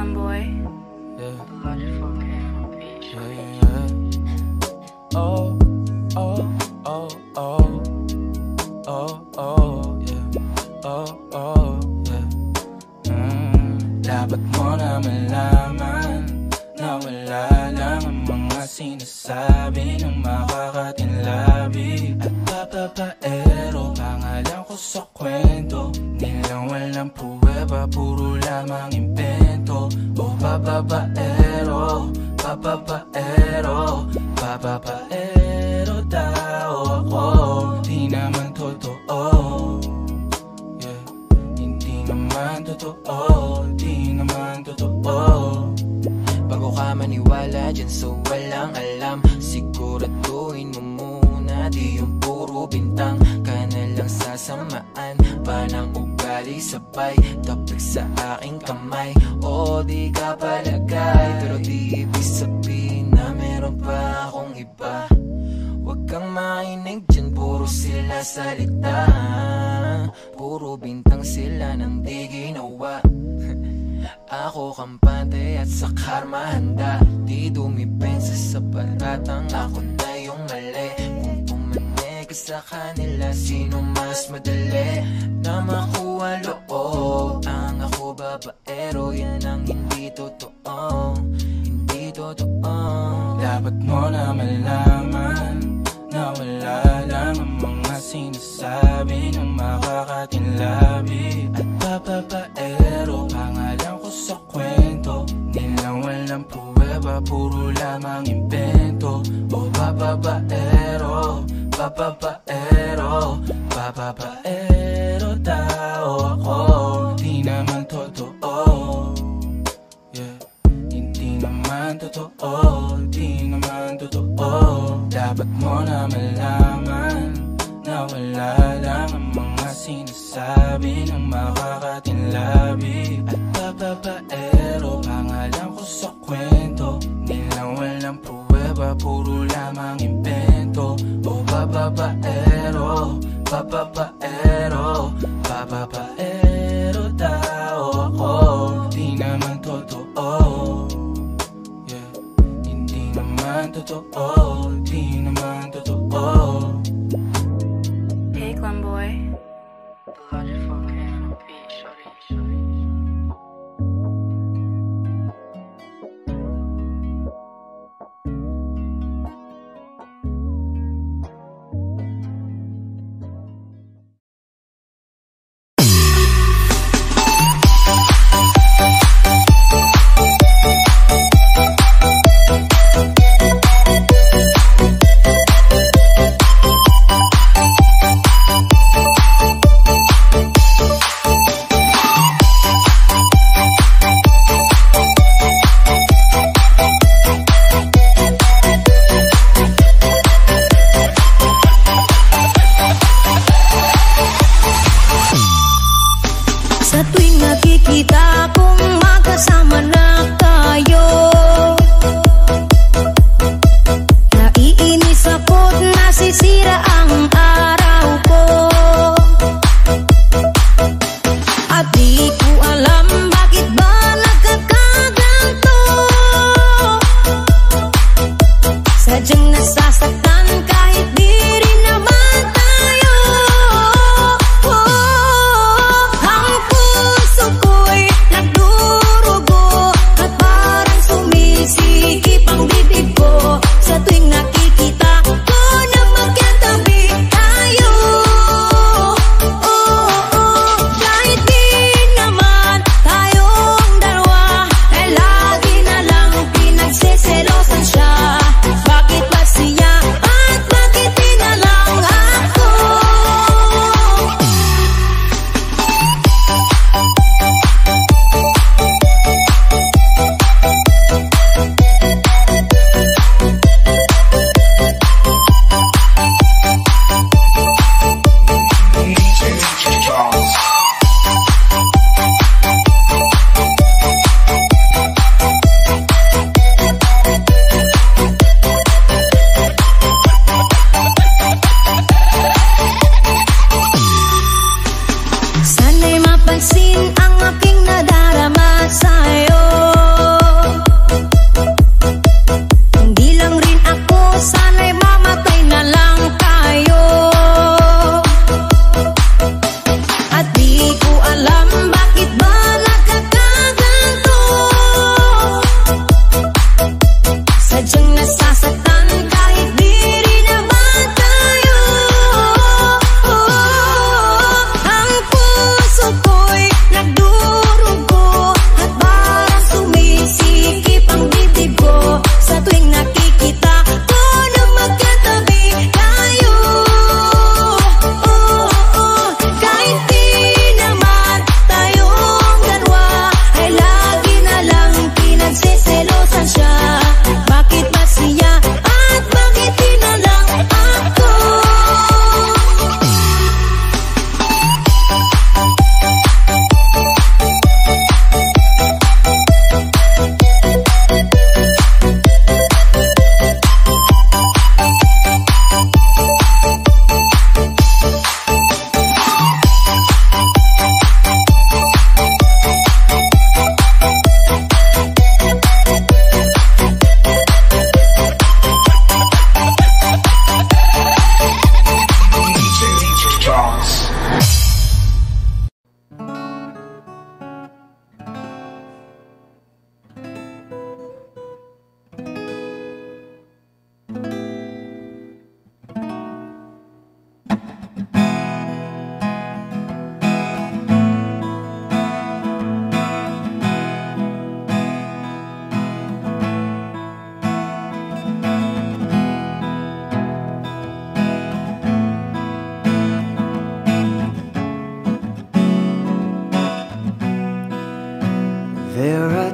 one boy. Yeah. Oh, oh, oh, oh, oh, oh, yeah. Oh, oh, yeah. Dapat mo na malaman na wala lang ang mga sinasabi ng makakatinlabi at papapaero. Pangalan ko sa kwento, nilang walang pruweba, puro lamang impento. O papapaero, papapaero, papapaero tao ako. Di naman totoo, yeah. Hindi naman totoo, di naman totoo. Bago ka maniwala dyan so walang alam, siguraduhin mo muna di yung puro bintang ka na lang sasamaan pa ng ugali sabay tapik sa aking kamay. O di ka palagay pero di ibig sabihin na meron pa akong iba. Huwag kang mainig dyan, puro sila salita, puro bintang sila nang di ginawa. Ako kampante at sa karma handa, di dumipensa sa paratang ako na yung mali. Kung pumanig ka sa kanila, sino mas madali na makuha loob? Ang ako babaero, yan ang hindi totoo, hindi totoo. Dapat mo na malaman na wala lang ang mga sinasabi ng makakatinlabi at papapaero. Pangalan ko sa kwento, nilang walang pruweba, puro lamang impento. O papapaero, papapaero, papapaero tao ako. Di naman totoo, yeah. Hindi naman totoo, di naman totoo. Dapat mo na malaman na wala lang ang mga sinasabi ng makakatinlabi at papapaero. Pangalan ko sa kwento, nilang walang pruweba, puro lamang impento. O papapaero, papapaero, papapaero tao ako. Di naman totoo, yeah. Hindi naman totoo, di naman totoo. Take one boy.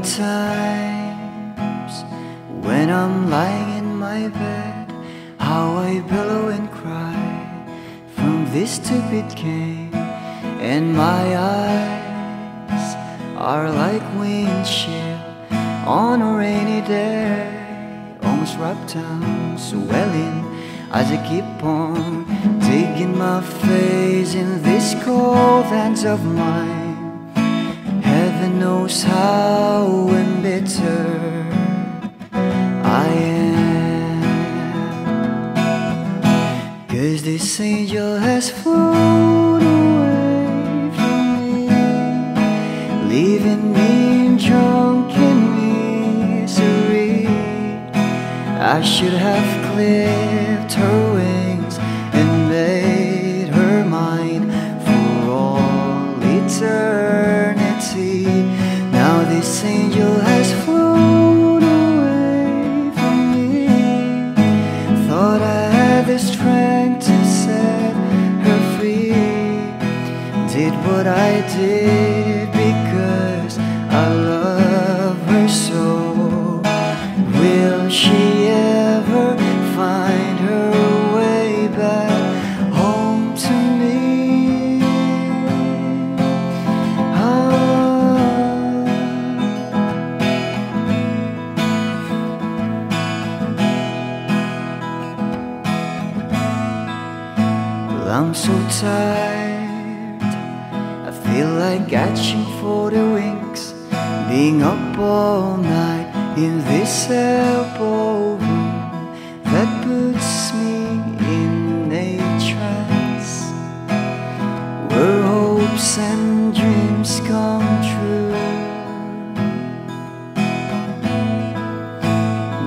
times when I'm lying in my bed, how I billow and cry from this stupid game, and my eyes are like windshield on a rainy day, almost rubbed down, swelling as I keep on digging my face in this cold hands of mine. Heaven knows how embittered I am, 'cause this angel has flown away from me, leaving me drunken misery. I should have clipped her wings and made her mine for all eternity. Now this angel has flown away from me. Thought I had the strength to set her free. Did what I did because I love her so. Will she ever find her way back home to me? Well, I'm so tired, I feel like catching for the wings, being up all night in this elbow room that puts me in a trance, where hopes and dreams come true.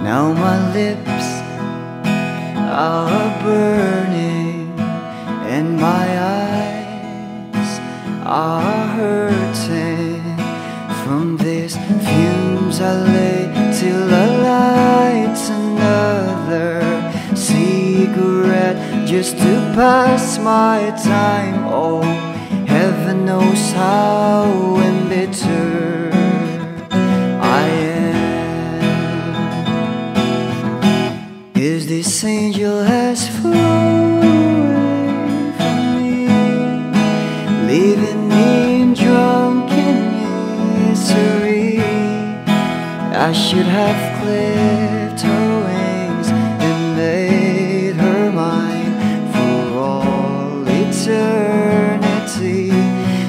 Now my lips are burning and my eyes are hurting from these fumes I lay till I light another cigarette just to pass my time. Oh, heaven knows how embittered I am, 'cause this angel has flown away from me, leaving me drunken misery. I should have clipped her wings and made her mine for all eternity.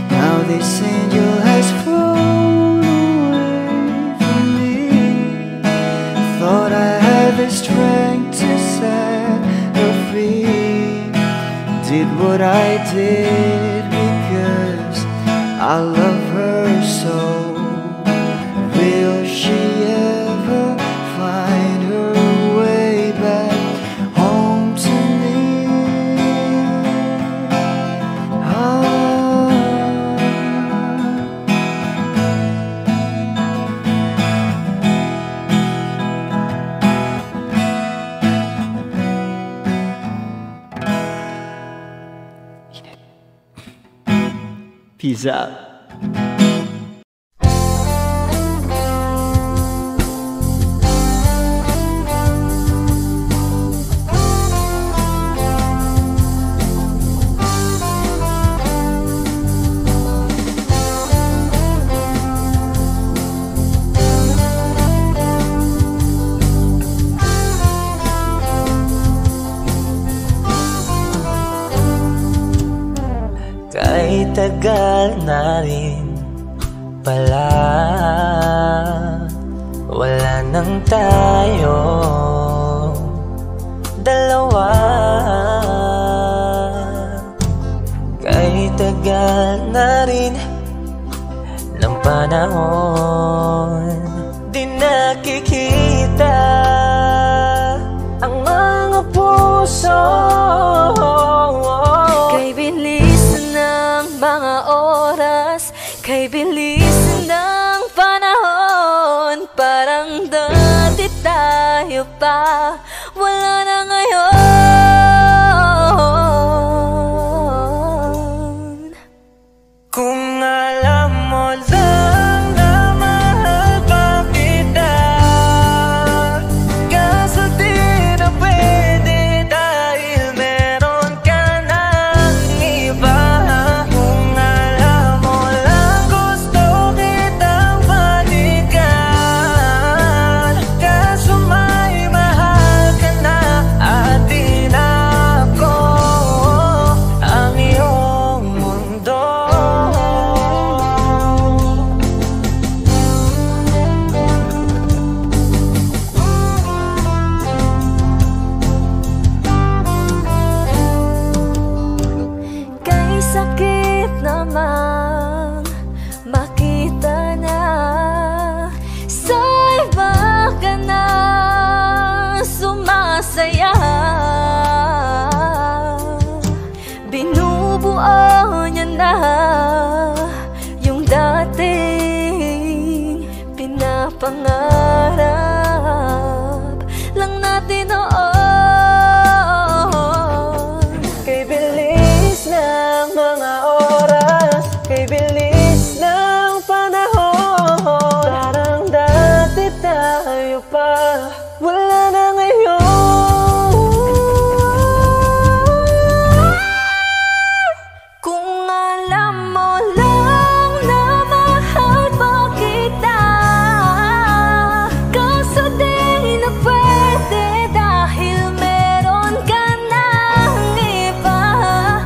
Now this angel has flown away from me. Thought I had the strength to set her free. Did what I did because I love her so. Will she ever find her way back home to me? Peace out. Kahit tagal na rin pala, wala nang tayo dalawa. Kahit tagal na rin ng panahon, di nakikita ang mga puso. Kay bilis ng mga oras, kay bilis ng panahon, parang dati tayo pa, wala na ngayon. Kung alam mo lang na pangarap lang natin noon. Kay bilis ng mga oras, kay bilis ng panahon, parang dati tayo pa, wala na ngayon. Kung alam mo lang na mahal pa kita, kaso di na pwede dahil meron ka ng iba.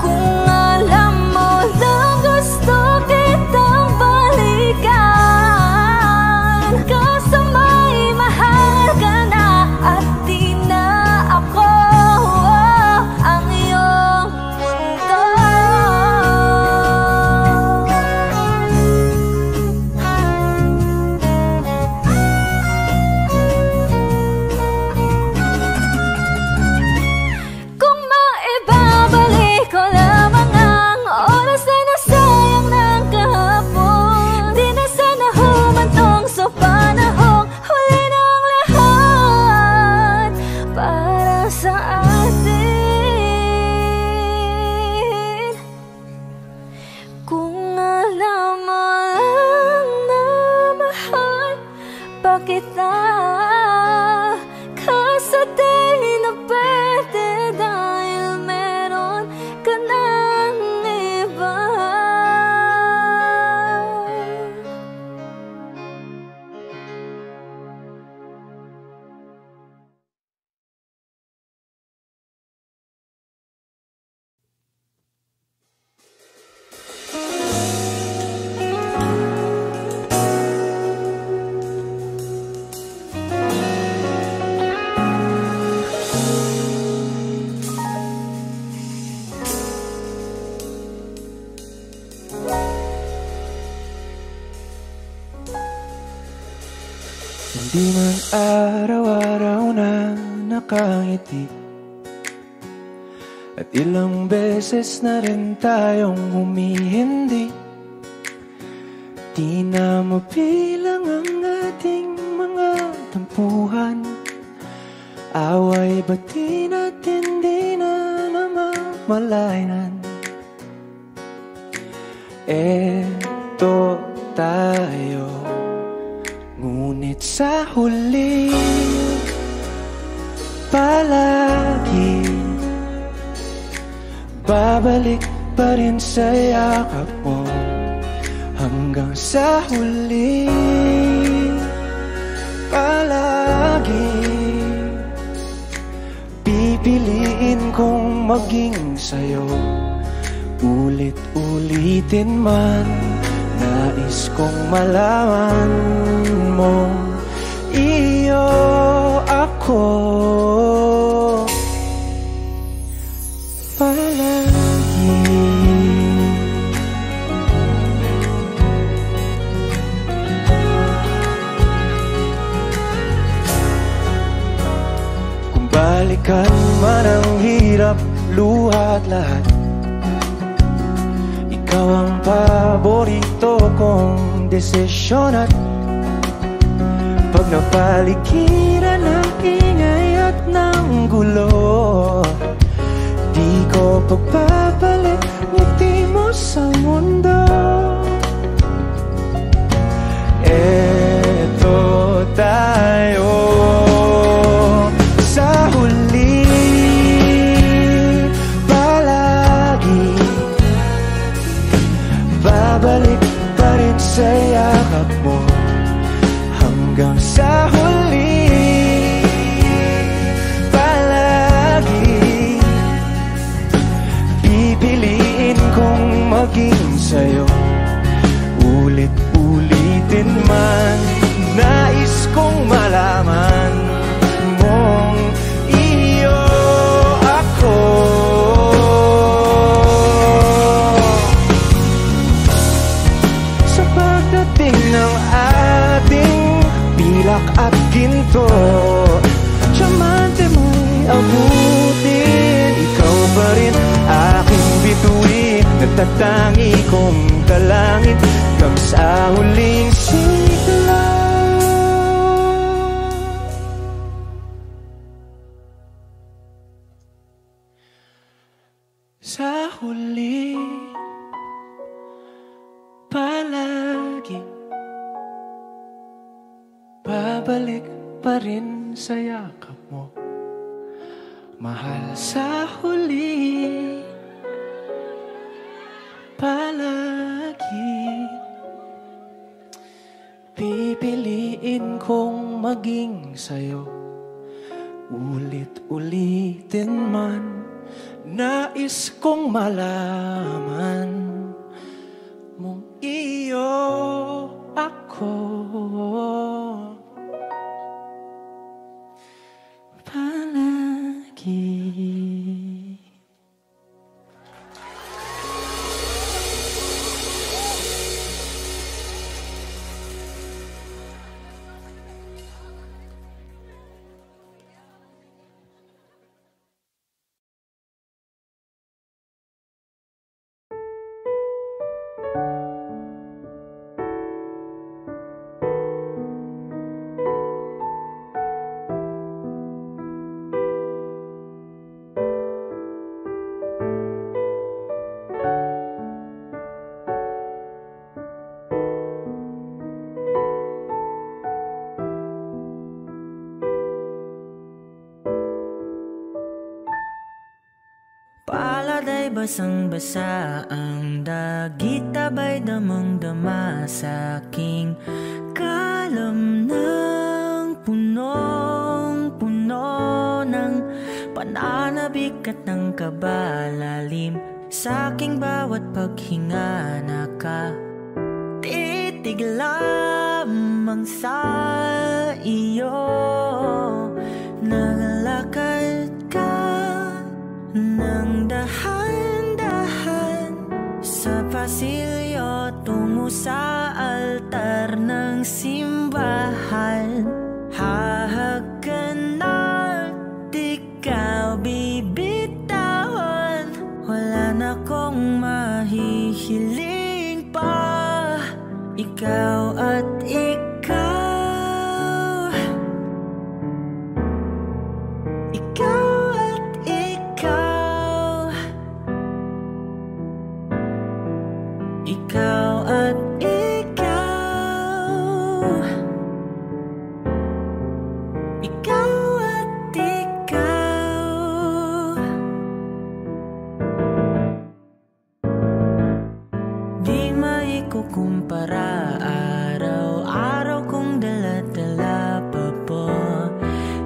Kung alam mo lang gusto kitang balikan, kaso may mahal ka na at di na ako ang iyong mundo. Kung maibabalik ko lamang ang oras na nasayang ng kahapon, di na sana humantong sa panahong huli ng lahat para sa atin. Kung alam mo lang na mahal pa kita, kaso di na pwede dahil meron ka ng iba. Hindi man araw-araw na nakangiti, at ilang beses na rin tayong humihindi. Di na mabilang ang ating mga tampuhan, away bati natin di na namamalayan. Eto tayo, ngunit sa huli palagi babalik pa rin sa yakap mo. Hanggang sa huli palagi pipiliin kong maging sa'yo. Ulit-ulitin man, nais kong malaman mo, iyo ako palagi. Kung balikan man ang hirap, luha at lahat, ikaw ang paborito kong desisyon. At pag napaligiran ng ingay at ng gulo, di ko pagpapalit ngiti mo sa mundo. Eto tayo sa huli palagi, babalik pa rin sa yakap mo. Hanggang sa huli palagi pipiliin kong maging sa'yo. Ulit-ulitin man, nais kong malaman mong iyo ako. Sa pagdating ng ating pilak at ginto, tiyamante mo'y abutin, ikaw pa rin aking bituin. Nagtatangi kong dalangin hanggang sa huling sigla. babalik pa rin sa yakap mo. Mahal sa huli, palagi pipiliin kong maging sa'yo. Ulit-ulitin man, nais kong malaman mong iyo ako. Palagi. Paladay basang-basa ang dagit, abay damang-dama sa aking kalam ng punong-puno ng pananabik at ng kabalalim. Sa aking bawat paghinga nakatitig lamang sa iyo. Naglakad ka nang dahan-dahan sa pasilyo tungo sa altar ng simbahan. Hahag ka na, di ka bibitawan. Wala na kong mahihiling pa. Ikaw at ikaw, ikaw at ikaw, ikaw at ikaw, ikaw at ikaw. Di maikukumpara, araw-araw kong dala-dala pa po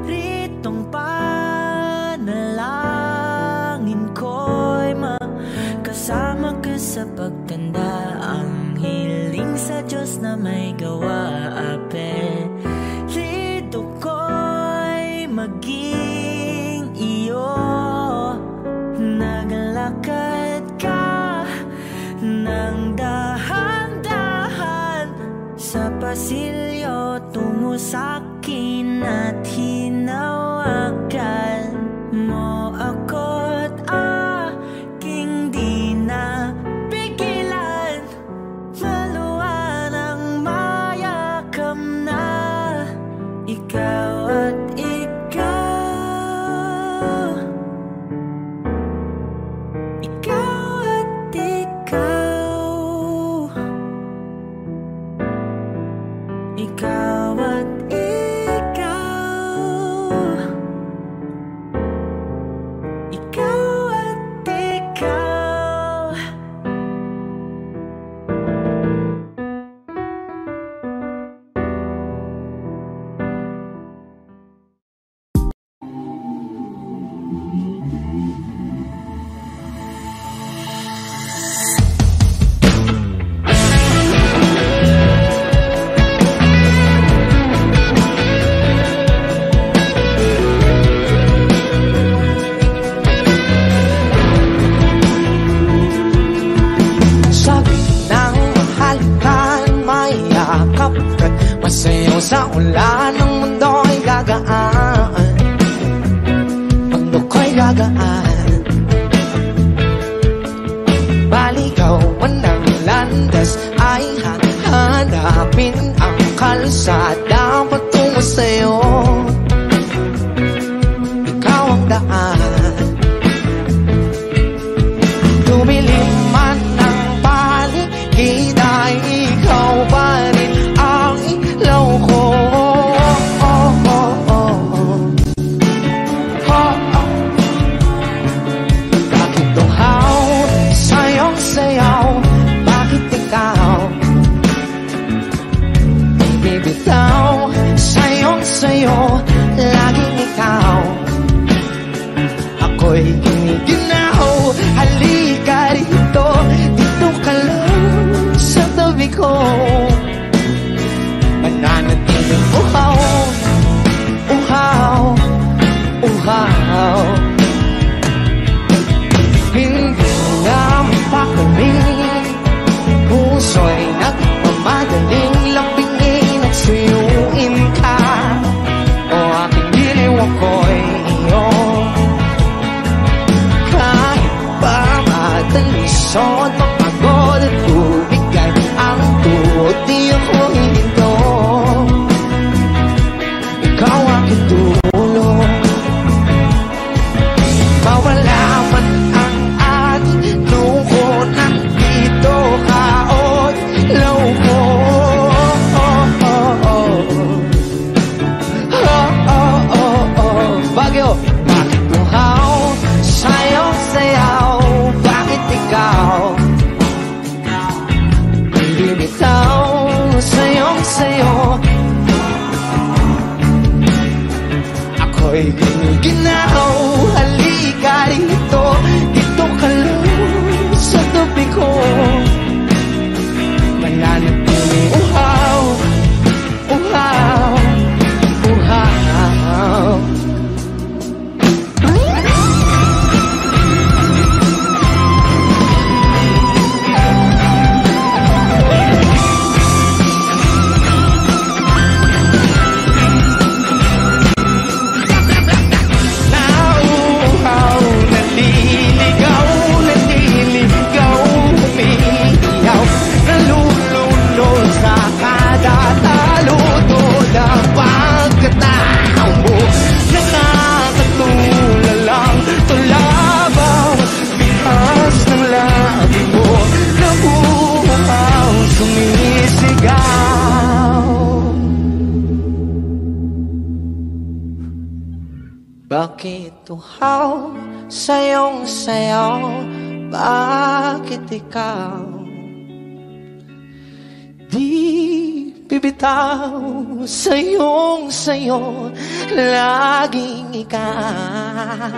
ritong panalangin ko'y makasama ka sa pagtanda. Ang hiling sa Diyos na may gawa, apelido ko'y maging iyo. Naglakad ka nang dahan-dahan sa pasilyo tungo sa'kin at hinawakan mo ako't aking di na pigilan. Maluwan ang mayakam na ikaw at ikaw, ikaw at ikaw, ikaw at ikaw, ikaw at ikaw. Sabi ng mahalikan, mayakap ka't masayaw sa ulan. Ang mundo'y gagaan, mundo ko'y gagaan. Baligawan ng landas ay hanapin ang kalsada patungo sa'yo. Ikaw ang daan, tumilim man ang paligid ay ikaw pa rin ang ilaw ko. ako'y giniginaw. Halika rito, dito ka lang sa tabi ko. Mananatiling uhaw, uhaw, uhaw. Bakit uhaw sayong sayaw? Bakit ikaw di bibitaw? Sayong sayo, laging ikaw.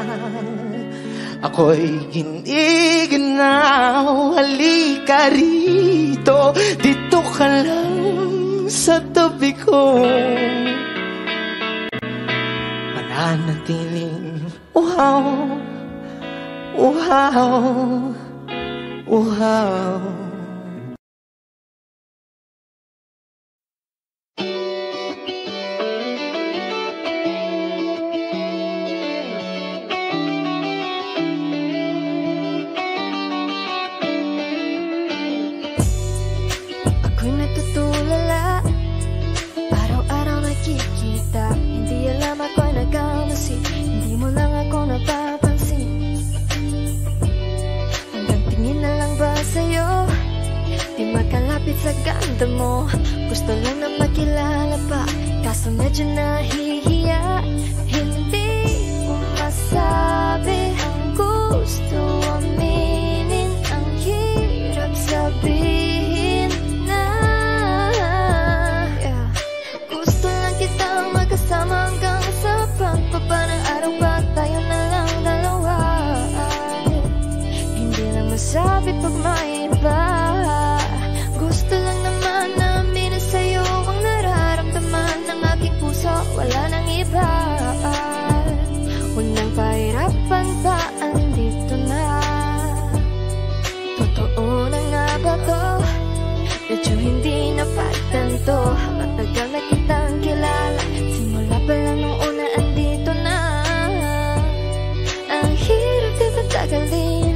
Ako'y giniginaw. Halika rito, dito ka lang sa tabi ko. Mananatiling uhaw, uhaw, uhaw. Ako'y natutulala, araw-araw nakikita. Hindi alam ako'y nagkamasi, hindi mo lang ako napapansin. Hanggang tingin na lang ba sa'yo, di makalapit sa ganda mo. Gusto lang na makilala pa, kaso medyo nahihiya. Hindi ko masabi ang gusto aminin, ang hirap sabihin na gusto lang kitang magkasama hanggang sa pagbaba ng araw pa tayo na lang dalawa. Hindi lang masabi pag may iba. Gusto lang naman namin na sa'yo ang nararamdaman ng aking puso, wala nang iba. Huwag nang pahirapan pa, andito na. Totoo na nga ba to? Medyo hindi napagtanto. Matagal na kitang kilala, simula pa lang nung una andito na. Ang hirap din patagalin,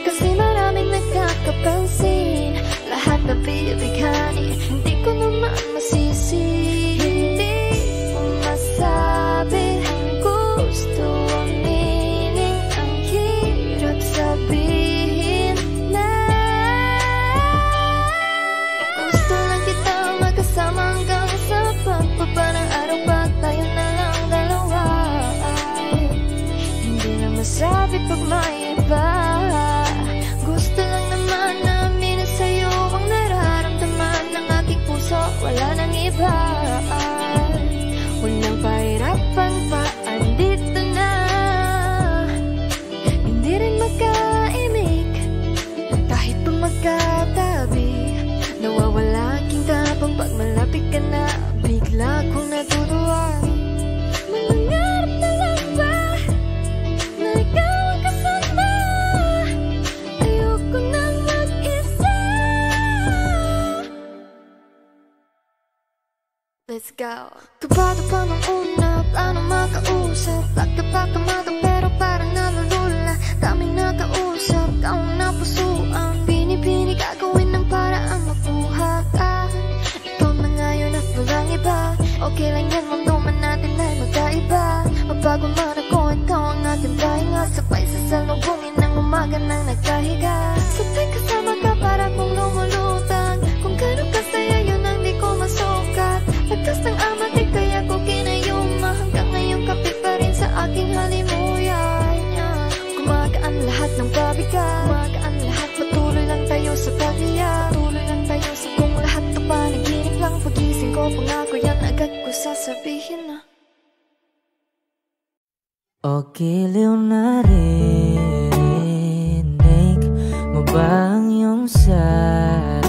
kasi maraming nagkakapansin. Lahat na bibighani, hindi ko naman masisi. Hindi ko masabi ang gusto aminin, ang hirap sabihin na gusto lang kitang magkasama hanggang sa pagbaba ng araw pa tayo na lang dalawa. Hindi lang masabi pag may iba. Gusto lang naman namin na sa'yo ang nararamdaman ng aking puso, wala nang iba. Huwag nang pahirapan pa, andito na. Hindi rin magkaimik, kahit pa magkatabi. Nawawala aking tapang pag malapit ka na, bigla kong natutuwa. Manangarap na lang ba na ikaw ang kasama? Ayoko nang mag-isa. Let's go. Kabado pa nung una, plano makausap. Pagkapakamado pero parang nalulula. Daming nakausap, taong napusuan. Pinipini gagawin ng paraan makuha ka. Ikaw na ngayon at walang iba. Okay lang yan, mamduman natin ay magkaiba. Mabago man ako, ikaw ang ating pahinga. Sabay sasalubungin ng umaga nang nagkahiga. Sabay kasama ka para kong lumulutang. Kung gano'n kasaya yun ang di ko masukat. Lakas ng amat di kaya ko kinayuma. Hanggang ngayon kapit pa rin sa aking halimuyan. Gumagaan lahat ng pabigat, gumagaan lahat, patuloy lang tayo sa pag-iyak. Patuloy lang tayo sa kung lahat to panaginip lang. Pagising ko pangako yan agad ko sasabihin na O giliw naririnig mo ba ang iyong sarili?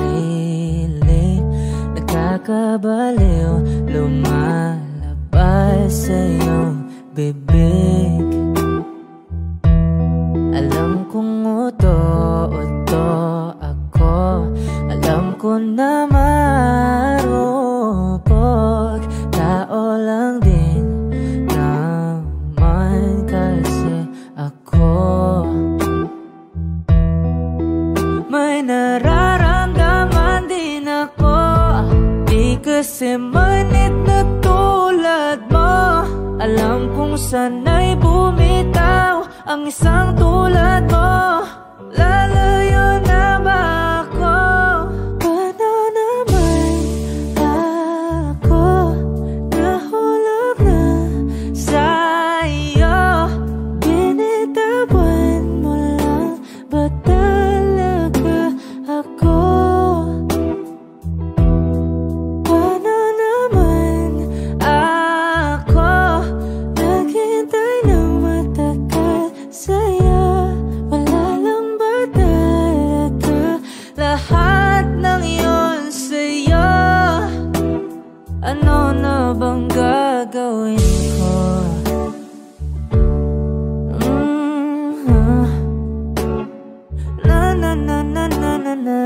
Nakakabaliw, lumalabas sa iyong bibig. Alam kong uto-uto ako, alam ko na marupok, tao lang din naman kasi ako. May nararamdaman din ako, di kasi manit na tulad mo. Alam kong sana'y bumitaw ang isang tulad mo. Lalayo na ba ako? Paano naman ako nahulog na sa'yo? Binitawan mo lang ba talaga ako? Paano naman ako naghintay ng matagal sa'yo? Wala lang ba talaga lahat ng iyon sa'yo? Ano na bang gagawin ko? Na na na na na na na.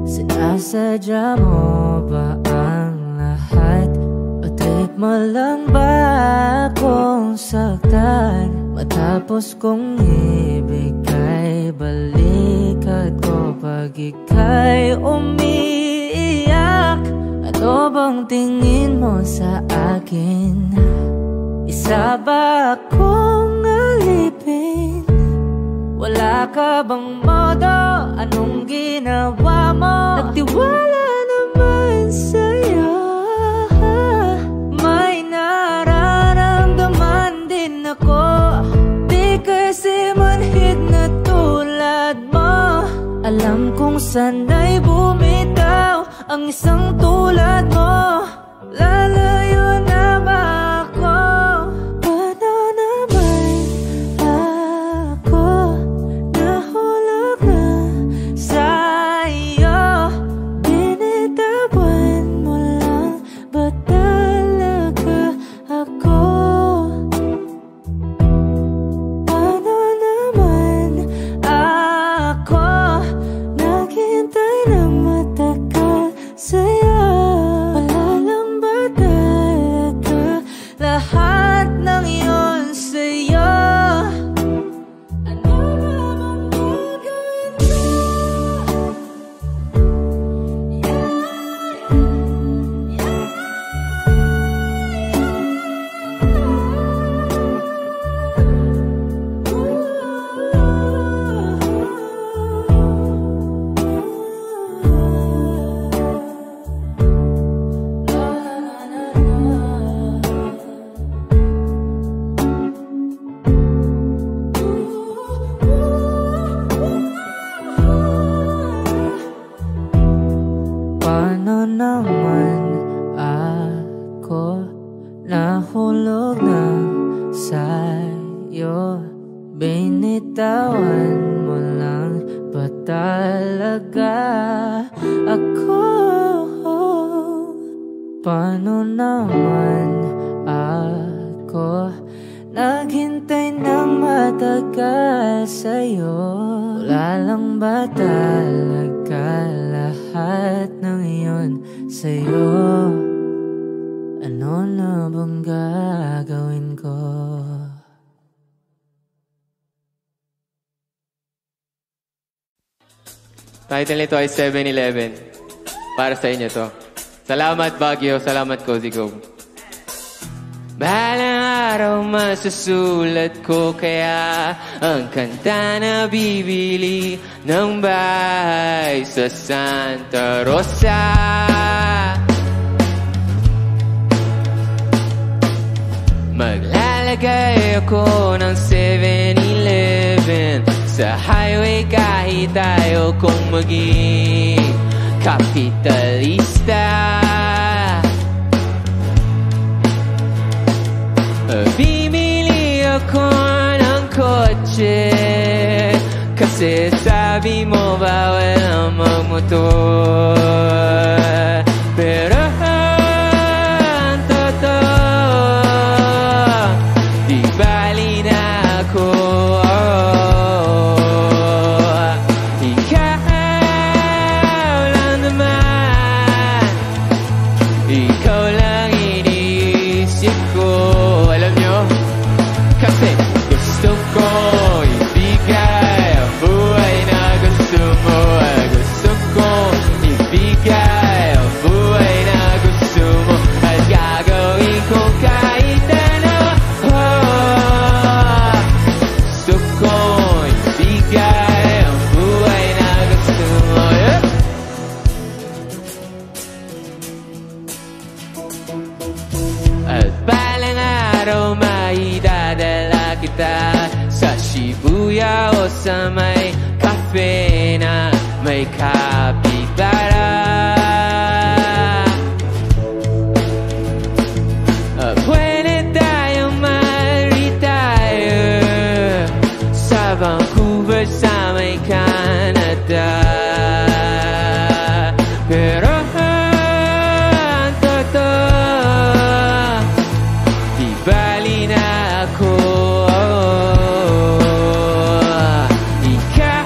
Sinasadya mo ba ang lahat? O trip mo lang ba akong saktan? Matapos kong ibigay balikat ko pag ika'y umiiyak. Ano bang tingin mo sa akin? Isa ba akong alipin? Wala ka bang modo? Anong ginawa mo? Nagtiwala naman sa'yo. May nararamdaman din ako, di kasi manhid na tulad mo. Alam kong sana'y bumitaw ang isang tulad mo. Lalayo na ba ako? Paano naman ako nahulog na sa'yo? Binitawan mo lang ba talaga ako? Paano naman ako naghintay ng matagal sa'yo? Wala lang ba talaga lahat ng iyon sa'yo? Ano naman gagawin ko? Paano naman ako nahulog na sa'yo? Binitawan mo lang ba talaga ako? Paano naman ako naghintay ng matagal sa'yo? Wala lang ba talaga lahat ng iyon sa'yo? Ano na bang gagawin ko? Title nito ay 7-Eleven. Para sa inyo to. Salamat Baguio, salamat Cozy Cove. Balang araw masusulat ko kaya ang kanta na bibili ng bahay sa Santa Rosa. Maglalagay ako ng 7-Eleven sa highway kahit ayaw kong maging kapitalista. Bimili ako ng kotse kasi sabi mo bawal ang magmotor. Pero ang totoo, di bali na ako. Ikaw lang naman, ikaw lang iniisip ko. Alam nyo, kasi gusto ko ibigay ang buhay na gusto mo. Gusto ko ibigay ang buhay na gusto mo. At gagawin ko kahit ano. Gusto ko ibigay ang buhay na gusto mo. At balang araw maidadala kita sa Shibuya o sa may cafe na may kapitbahay. Pwede tayong mag-retire sa Vancouver sa may Canada. Pero ang totoo, di bali na ako. Ikaw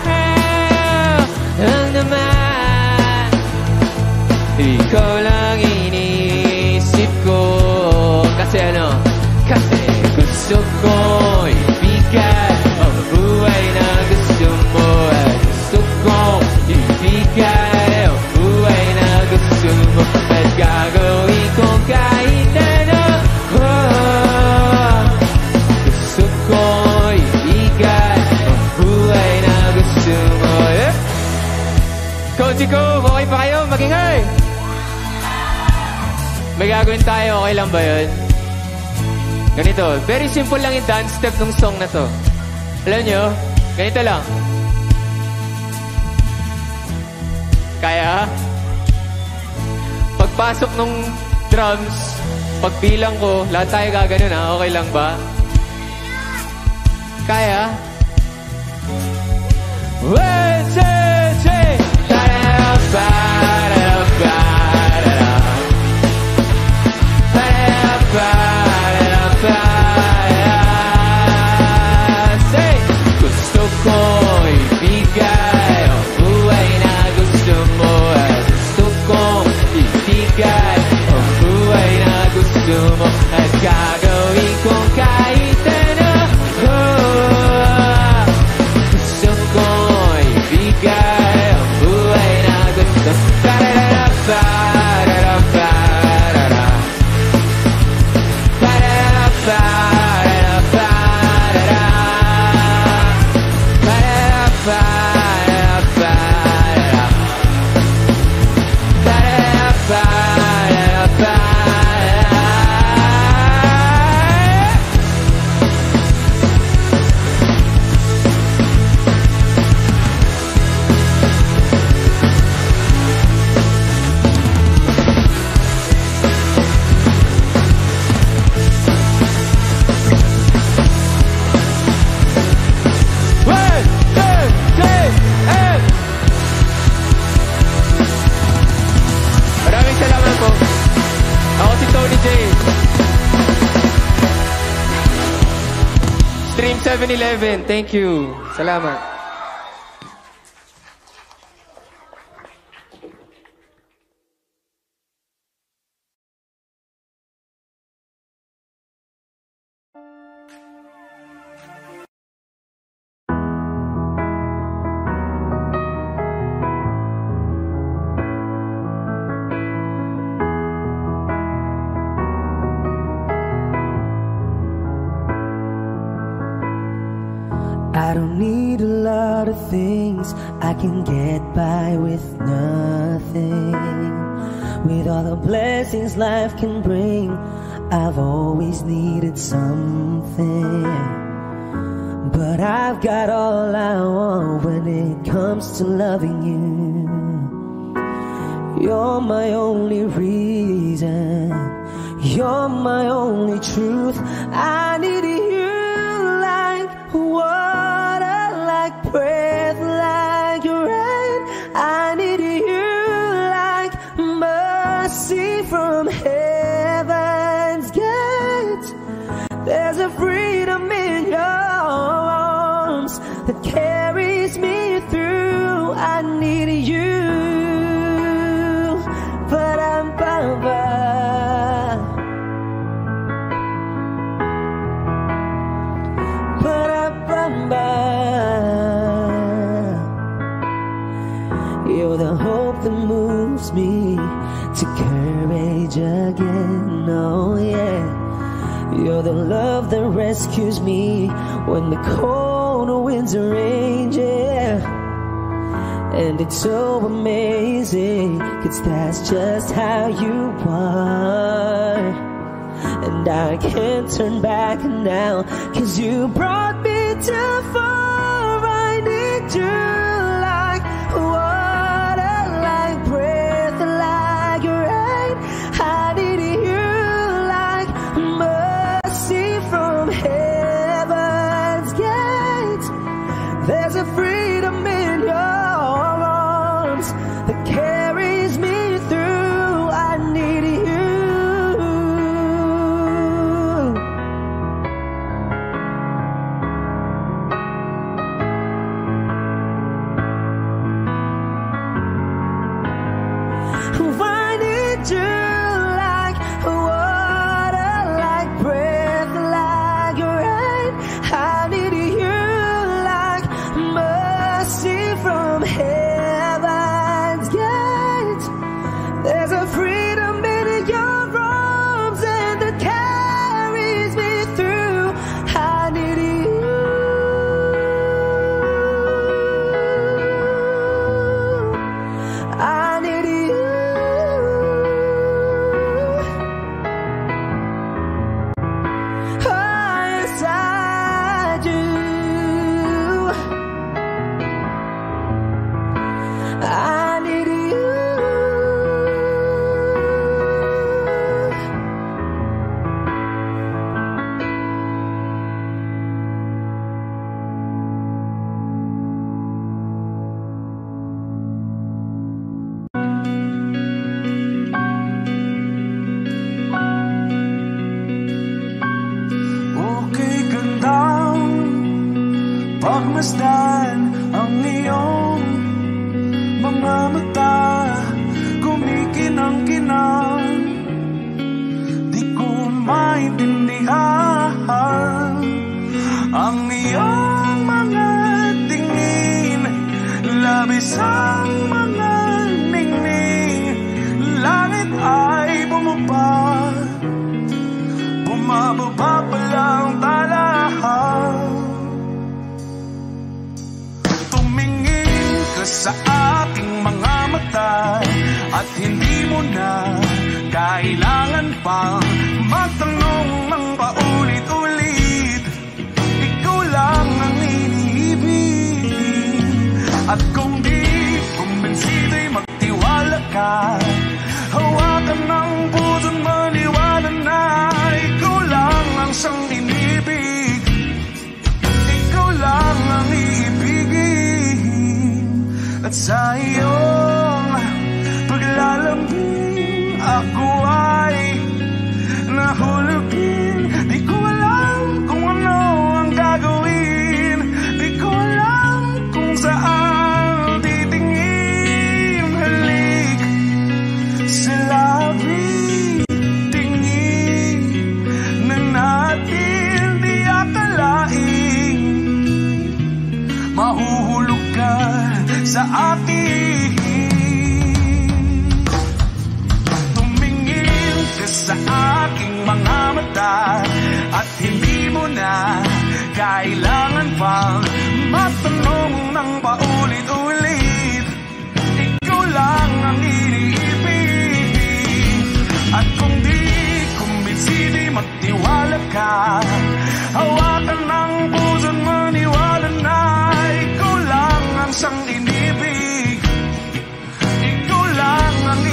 lang naman, ikaw lang iniisip ko. Kasi ano? Kasi gusto ko ibigay ang buhay na gusto mo. Gusto ko ibigay ang buhay na gusto mo. At gagawin ko kahit ano. Gusto ko ibigay ang buhay na gusto mo. Cozy ko, okay pa kayo? Magingay! May gagawin tayo, okay lang ba yun? Ganito, very simple lang yung dance step ng song na to. Alam nyo, ganito lang. Kaya? Pagpasok ng drums, pagbilang ko, lahat tayo gaganon ha, okay lang ba? Kaya? 1, 2, 3! Gusto ko ibigay ang buhay na gusto mo. Gusto ko ibigay ang buhay na gusto mo. At gagawin ko kahit ano. Gusto ko ibigay ang buhay na gusto mo. Stream 7-Eleven, thank you. Salamat. I don't need a lot of things, I can get by with nothing. With all the blessings life can bring, I've always needed something. But I've got all I want when it comes to loving you. You're my only reason, you're my only truth. I need you like water, like breath, like rain. I need you like mercy from heaven's gate. There's a freedom in your arms that carries me through. I need you. You're the hope that moves me to courage again, oh yeah. You're the love that rescues me when the cold winds rage, yeah. And it's so amazing, 'cause that's just how you are. And I can't turn back now, 'cause you brought me too far. I need you like water, like breath, like rain. I need you like mercy from heaven's gate. There's a freedom in your arms that carries me through. I need you. Pagmasdan ang iyong mga mata, kumikinang-kinang, di ko maintindihan ang iyong mga tingin, labis ang mga ningning. Langit ay bumaba, bumababa pa lang talahan. Sa aking mga mata, at hindi mo na kailangan pang magtanong ng paulit-ulit. Ikaw lang ang iniibig, at kung di kumbinsido'y magtiwala ka. Hawakan ng puso't maniwala na ikaw lang ang siyang inibig. Ikaw lang ang iibigin. At sa iyong paglalambing, ako ay nahulugin. Di ko alam kung ano ang gagawin, di ko alam kung saan titingin. Halik sa labi, tingin na natin di akalain. Mahuhulog ka sa akin. Tumingin ka sa aking mga mata, at hindi mo na kailangan pang matanong ng paulit-ulit. Ikaw lang ang iniibig, at kung di kumbinsido'y magtiwala ka. Hawakan ng puso't maniwala na ikaw lang ang siyang inibig. Ikaw lang ang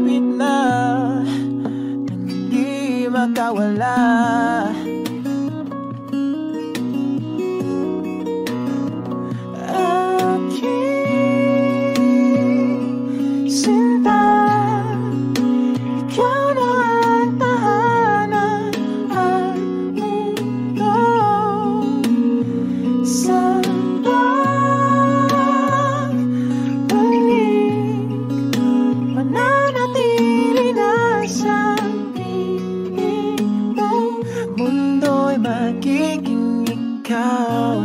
malapit na nang hindi makawala. Aking sinta, ikaw na ang tahanan at mundo sa mananatili na sa piling mo. Mundo'y magiging ikaw.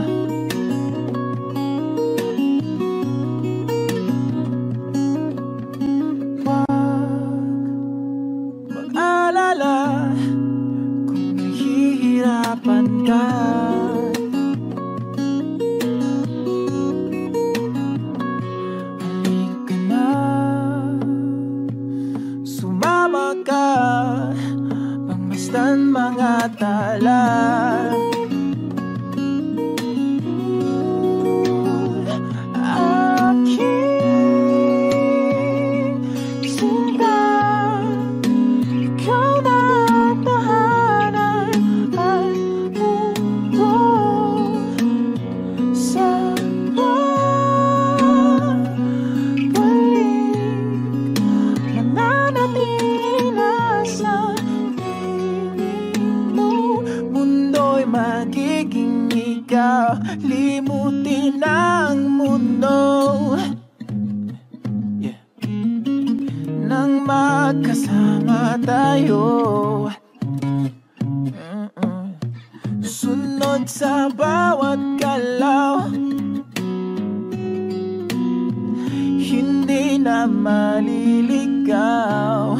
Huwag mag-alala kung nahihirapan ka. Sumama ka, pangmasdan mga tala. Aking sinta, ikaw na ang tahanan at mundo sa mananatili na sa piling mo. Mundo'y magiging ikaw. Limutin ang mundo nang magkasama tayo. Sunod sa bawat galaw, hindi na maliligaw.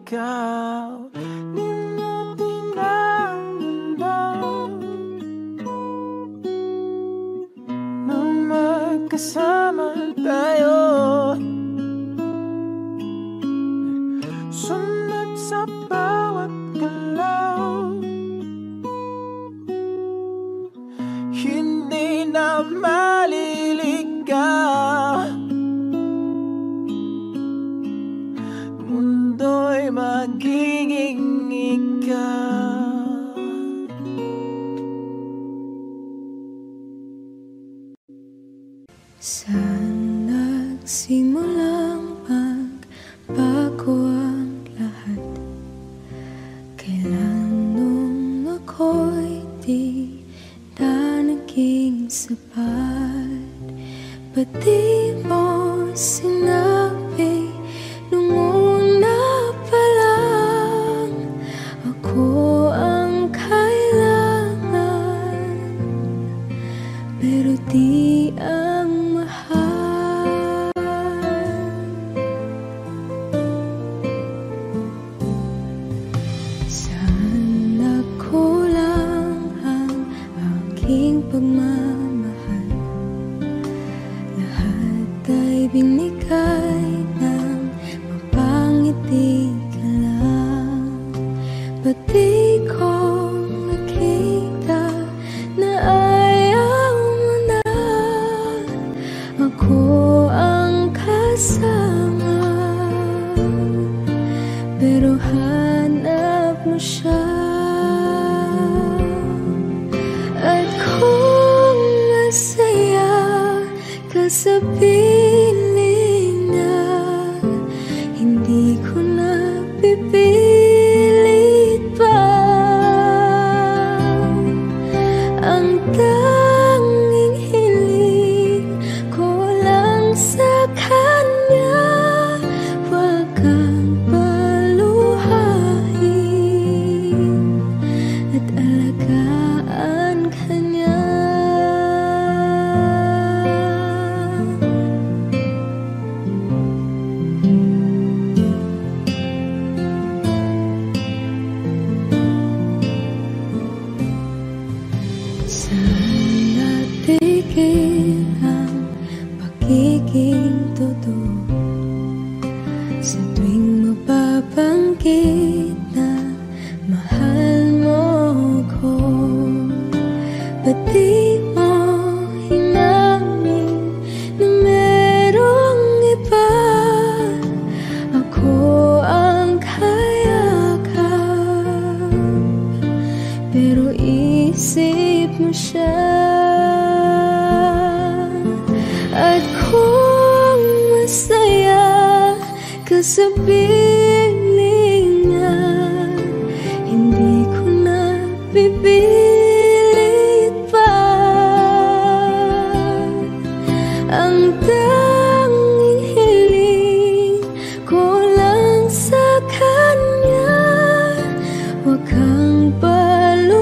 ikaw. Limutin ang mundo nang magkasama tayo. Sunod sa bawat galaw, hindi na maliligaw. Mundo'y magiging ikaw. Saan nagsimulang magbago ang lahat? Kailan nung ako'y di na naging sapat? Ba't di mo sinabi nung una pa lang ako ang kailangan, pero di ang mahal? aking pagmamahal, lahat ay binigay ng mapangiti ka lang. Ba't di ko nakita na ayaw mo na ako ang kasama, pero hanap mo siya. At kung masaya ka sa piling niya, hindi ko na pipilit pa. Ang tanging hiling ko lang sa kanya, wag kang paluhain at alagaan ka niya. Saan natigil ang pagiging totoo? Sa tuwing mapapanggit na mahal mo ko, ba't di mo hinamin na merong iba? Ako ang kayakap, pero isip mo siya. At kung masaya ka sa piling niya, hindi ko na pipilit pa. Ang tanging hiling ko lang sa kanya, wag kang paluhain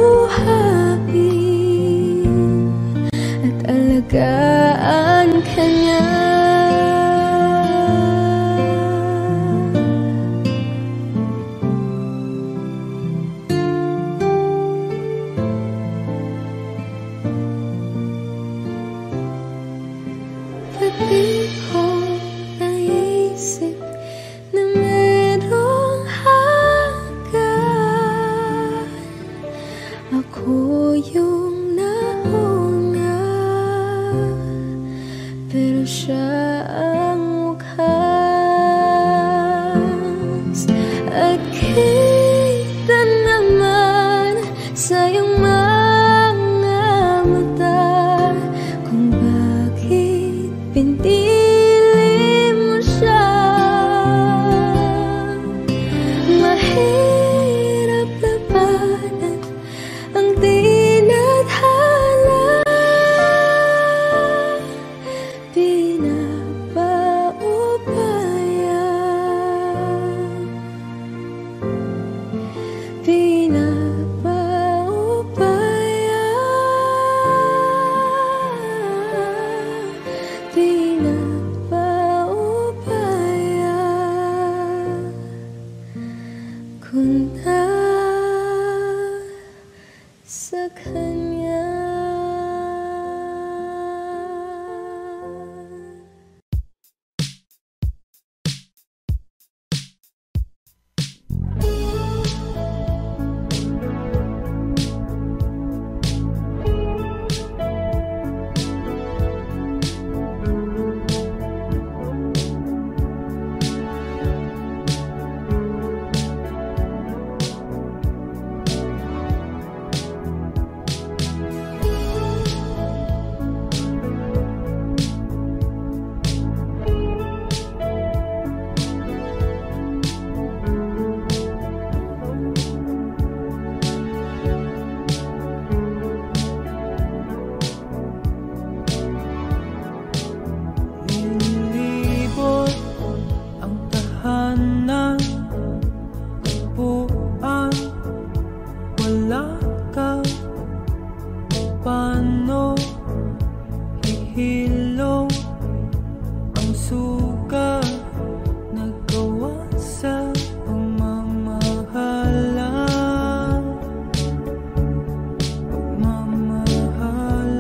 at alagaan ka niya. Ba't di ko naisip na merong hanggan? Ako yung nauna, pero siya ang wakas. At kita naman sa iyong mga mata kung bakit pinili mo siya. Mahirap labanan ang tinadhana, pinapaubaya, pinapaubaya, pinapaubaya ko na sa kanya. Lilibot ang tahanan, upuan, wala ka. Paano hihilom ang suga nagawa sa pagmamahalan? Pagmamahalan.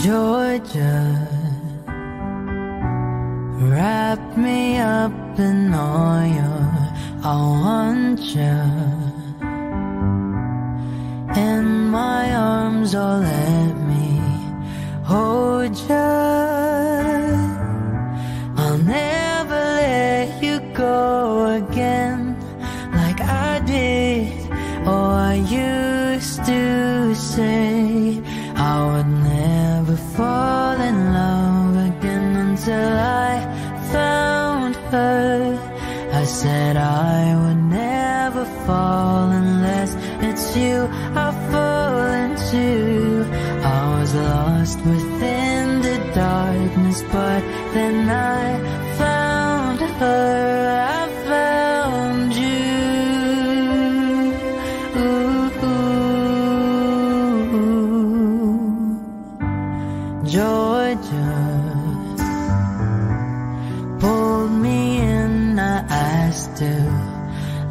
Georgia, wrap me up in oil. I want you in my arms, oh let me hold you. I'll never let you go again like I did. Oh, I used to say I would never fall in love again until I found her. I said I would never fall unless it's you I fall into. I was lost within the darkness, but then I found her. I found you. Georgia pulled me in, I asked to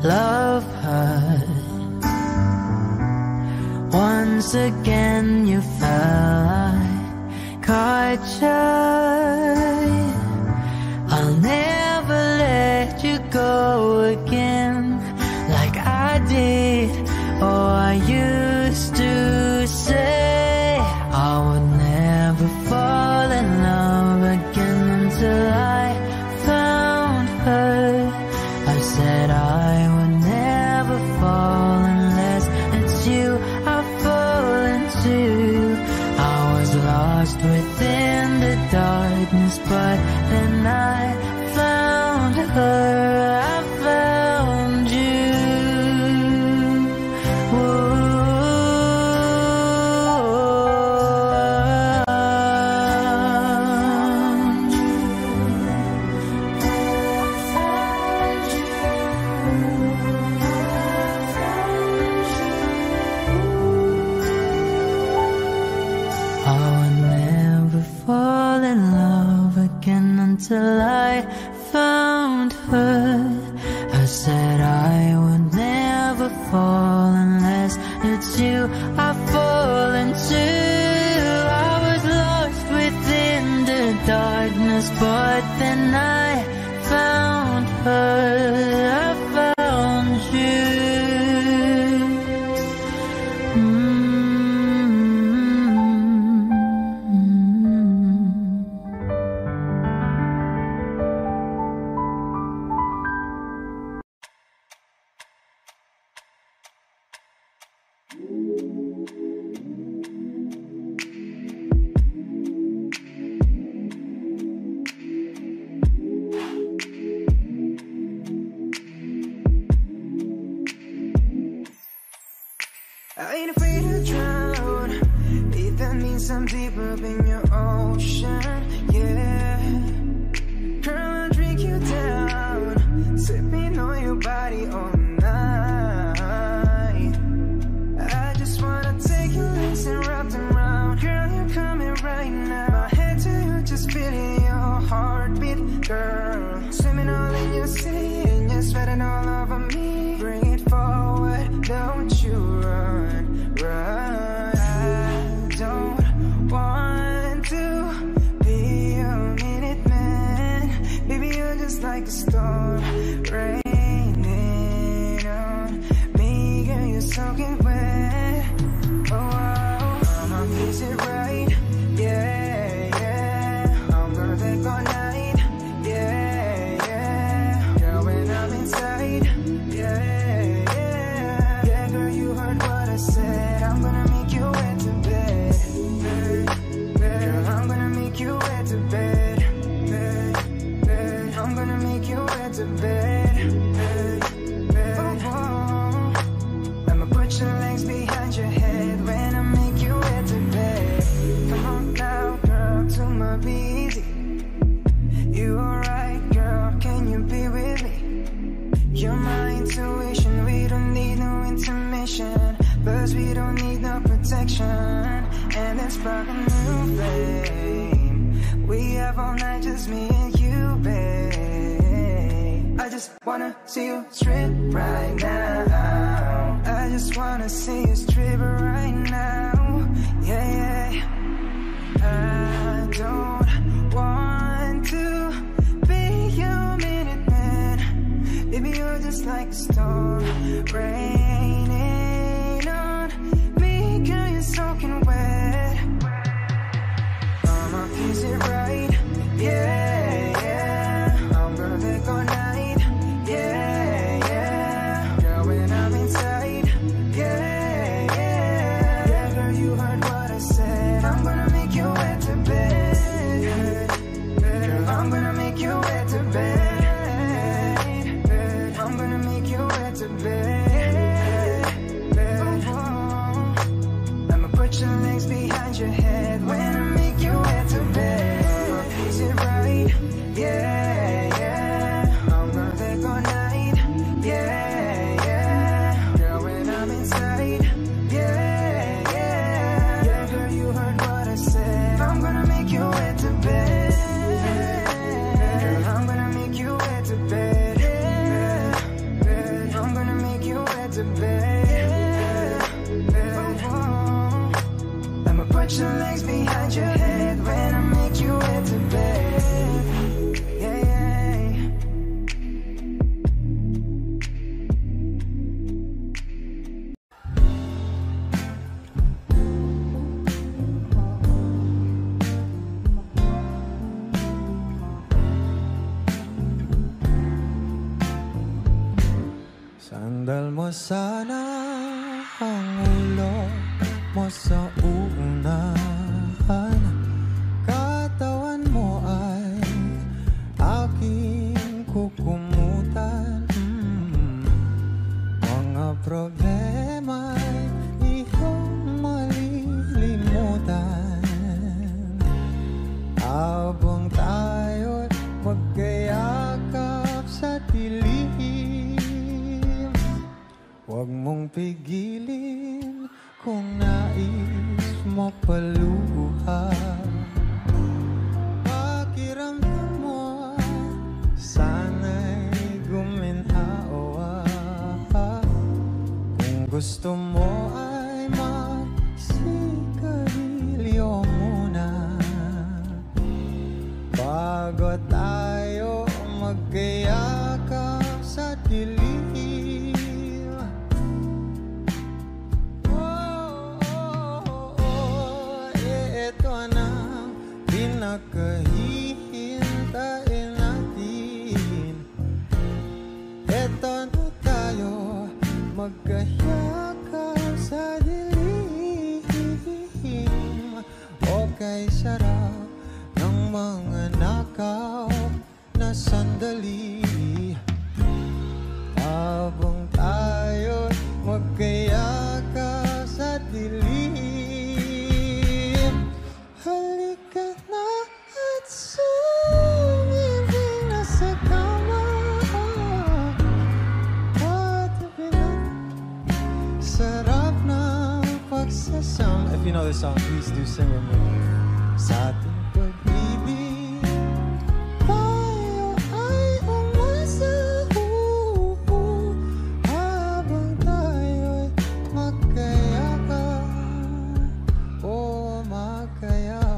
love her. Once again you fell, I caught you. I'll never let you go again like I did. Oh, I used to say I would never fall in love again until I found her. I said I would never fall unless it's you I fall into. I was lost within the darkness, but then I found her. I found you. Until I found her. I said I would never fall unless it's you I fall into. I was lost within the darkness, but then I found her. I found you. I ain't afraid to drown, if that means I'm deep up in your ocean, yeah. Girl, I'll drink you down, sipping on your body all night. I just wanna take your legs and wrap them around. Girl, you're coming right now. My head to you, just feeling your heartbeat, girl. Swimming all in your sea, and you're sweating all over me. Bring it forward, don't you run, run. I don't want to be a minute man. Baby, you're just like a storm raining on me. Girl, you're soaking wet. Oh, I'ma kiss it right, yeah, yeah. I'm gonna take all night, yeah, yeah. Girl, when I'm inside, yeah, yeah, yeah. Girl, you heard what I said. I'm gonna make you wet to bed, girl, I'm gonna make you wet to bed, I'm gonna make you wet to bed, oh, oh. I'ma put your legs behind your head when I make you wet to bed. Come on now, girl, to my busy. You alright, girl, can you be with me? You're my intuition, we don't need no intermission. Plus we don't need no protection. And let's spark a new flame. We have all night, just me and you, babe. I just wanna see you strip right now. I just wanna see you strip right now. Yeah, yeah. storm raining on me, girl, you're soaking wet. Mama, is it right? Yeah, yeah. I'm gonna make all night. Yeah, yeah. Girl, when I'm inside. Yeah, yeah. Yeah, girl, you heard what I said. I'm gonna make you wet to bed. Girl, I'm gonna make you wet to bed. I'm gonna make you wet to bed. I'ma put your legs behind your head when I make you wet to bed. Is it right? Yeah, yeah. I'm gonna take all night. Yeah, yeah. Girl, when I'm inside. Yeah, yeah. Yeah, girl, you heard what I said. I'm gonna make you wet to bed. Girl, I'm gonna make you wet to bed. I'm gonna make you wet to bed. I'ma put your legs behind your head when I make you wet to bed. Yeah, yeah. Sandal mo sana ang ulo mo sa unahan. Katawan mo ay aking kukumutan. Mga problema'y iyong malilimutan. Habang tayo'y magkayakap sa dilim, huwag mong pigilin kung nais mo paluha. Pakiramdam mo sana'y guminhawa. Kung gusto mo ay magsigarilyo muna bago tayo magkayakap sa dilim. Pinakahihintayin natin. Eto na tayo magkayakap sa dilim. Okay, sarap ng mga nakaw na sandali. Habang tayo magkayakap sa dilim. Halika na at sumibig na sa kama. Patabi na, sarap ng pagsasama. If you know this song, please do sing with me. Sa ating pag-ibig, tayo ay umasa. Habang tayo'y magkayakap. Oh, magkayakap.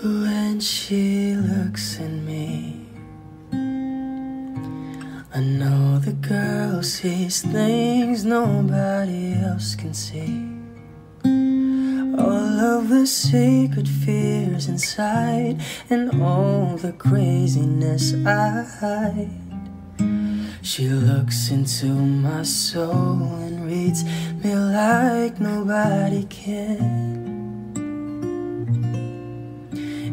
When she looks at me, I know the girl sees things nobody else can see. All of the secret fears inside and all the craziness I hide. She looks into my soul and reads me like nobody can.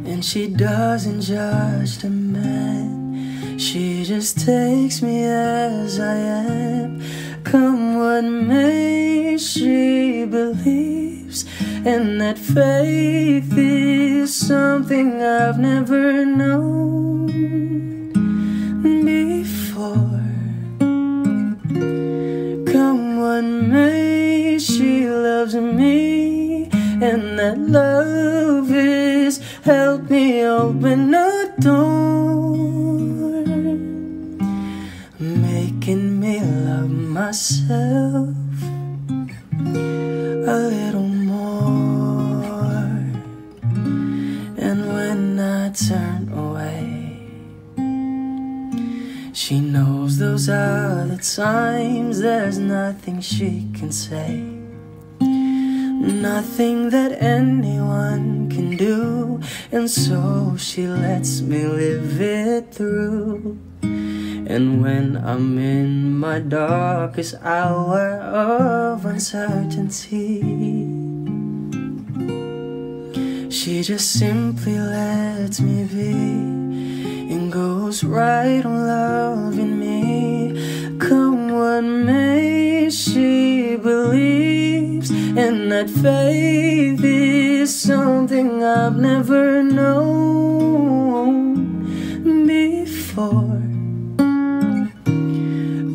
And she doesn't judge the man, she just takes me as I am. Come what may, she believes, and that faith is something I've never known before. Come what may, she loves me, and that love is help me open a door, making me love myself a little more. And when I turn away, she knows those are the times there's nothing she can say, nothing that anyone can do, and so she lets me live it through. And when I'm in my darkest hour of uncertainty, she just simply lets me be and goes right on loving me. Come what may, she believes, and that faith is something I've never known before.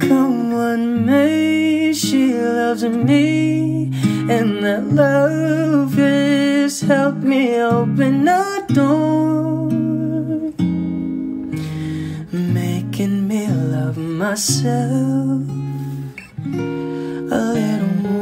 Come what may, she loves me, and that love has helped me open a door, making me love myself a little more.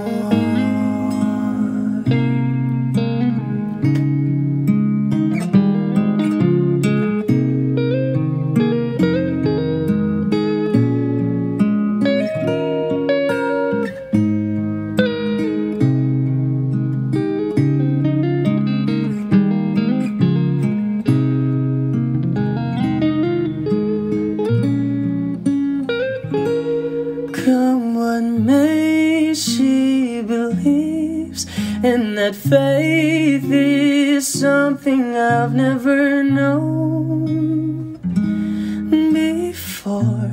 Come what may, she believes, and that faith is something I've never known before.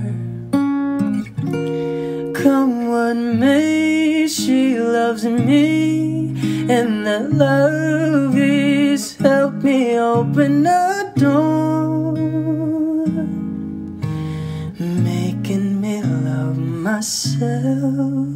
Come what may, she loves me, and that love is helped me open a door, making me love myself